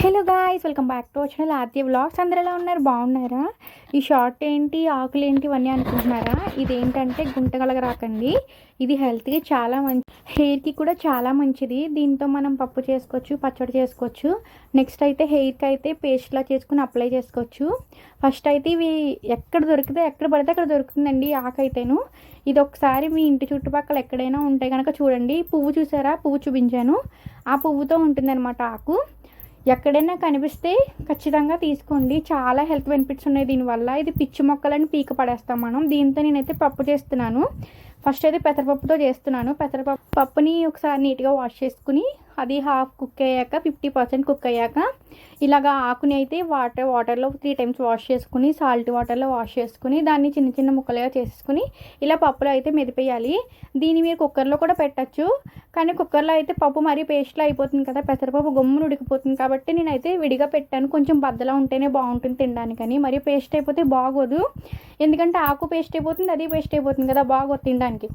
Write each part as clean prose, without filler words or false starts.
Hello guys, welcome back to our channel Aarti vlogs. అందరూ ఎలా ఉన్నారు? బాగున్నారా? ఈ షార్ట్ ఏంటి, ఆకులు ఏంటి, ఇవన్నీ అనుకుంటున్నారా? ఇదేంటంటే గుంటగలగరాకండి. ఇది హెల్త్కి చాలా మంచి, హెయిర్కి కూడా చాలా మంచిది. దీంతో మనం పప్పు చేసుకోవచ్చు, పచ్చడి చేసుకోవచ్చు. నెక్స్ట్ అయితే హెయిర్కి అయితే పేస్ట్లా చేసుకుని అప్లై చేసుకోవచ్చు. ఫస్ట్ అయితే ఇవి ఎక్కడ దొరికితే ఎక్కడ పడితే అక్కడ దొరుకుతుందండి ఆకైతేను. ఇది ఒకసారి మీ ఇంటి చుట్టుపక్కల ఎక్కడైనా ఉంటే కనుక చూడండి. పువ్వు చూసారా? పువ్వు చూపించాను. ఆ పువ్వుతో ఉంటుందన్నమాట ఆకు. ఎక్కడైనా కనిపిస్తే ఖచ్చితంగా తీసుకోండి. చాలా హెల్త్ బెనిఫిట్స్ ఉన్నాయి దీనివల్ల. ఇది పిచ్చి మొక్కలని పీక పడేస్తాం మనం. దీంతో నేనైతే పప్పు చేస్తున్నాను. ఫస్ట్ అయితే పెసరపప్పుతో చేస్తున్నాను. పప్పుని ఒకసారి నీట్గా వాష్ చేసుకుని అది హాఫ్ కుక్ అయ్యాక 50% కుక్ అయ్యాక ఇలాగా ఆకుని అయితే వాటర్లో 3 times వాష్ చేసుకుని, సాల్ట్ వాటర్లో వాష్ చేసుకుని, దాన్ని చిన్న చిన్న ముక్కలుగా చేసుకుని ఇలా పప్పులో అయితే మెదిపేయాలి. దీన్ని మీరు కుక్కర్లో కూడా పెట్టచ్చు. కానీ కుక్కర్లో అయితే పప్పు మరీ పేస్ట్లో అయిపోతుంది కదా, పెసరపప్పు గమ్మున ఉడికిపోతుంది. కాబట్టి నేనైతే విడిగా పెట్టాను. కొంచెం బద్దలా ఉంటేనే బాగుంటుంది తినడానికని. మరీ పేస్ట్ అయిపోతే బాగోదు. ఎందుకంటే ఆకు పేస్ట్ అయిపోతుంది, అది పేస్ట్ అయిపోతుంది కదా, బాగోదు తినడానికి.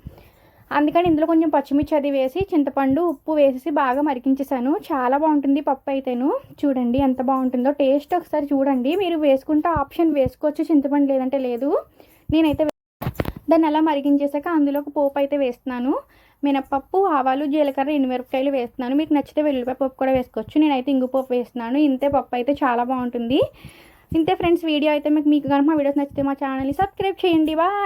అందుకని ఇందులో కొంచెం పచ్చిమిర్చి అది వేసి, చింతపండు, ఉప్పు వేసేసి బాగా మరిగించేసాను. చాలా బాగుంటుంది పప్పు అయితేను. చూడండి ఎంత బాగుంటుందో. టేస్ట్ ఒకసారి చూడండి. మీరు వేసుకుంటే ఆప్షన్ వేసుకోవచ్చు, చింతపండు లేదంటే లేదు. నేనైతే దాన్ని అలా మరిగించేసాక అందులోకి పోపు అయితే వేస్తున్నాను. మినప్పప్పు, ఆవాలు, జీలకర్ర, ఎండుమిరపకాయలు వేస్తున్నాను. మీకు నచ్చితే వెల్లుల్లిపాయ పప్పు కూడా వేసుకోవచ్చు. నేనైతే ఇంగుపప్పు వేస్తున్నాను. ఇంతే, పప్పు అయితే చాలా బాగుంటుంది. ఇంతే ఫ్రెండ్స్, వీడియో అయితే మీకు కనుక మా వీడియోస్ నచ్చితే మా ఛానల్ని సబ్స్క్రైబ్ చేయండి. బాయ్.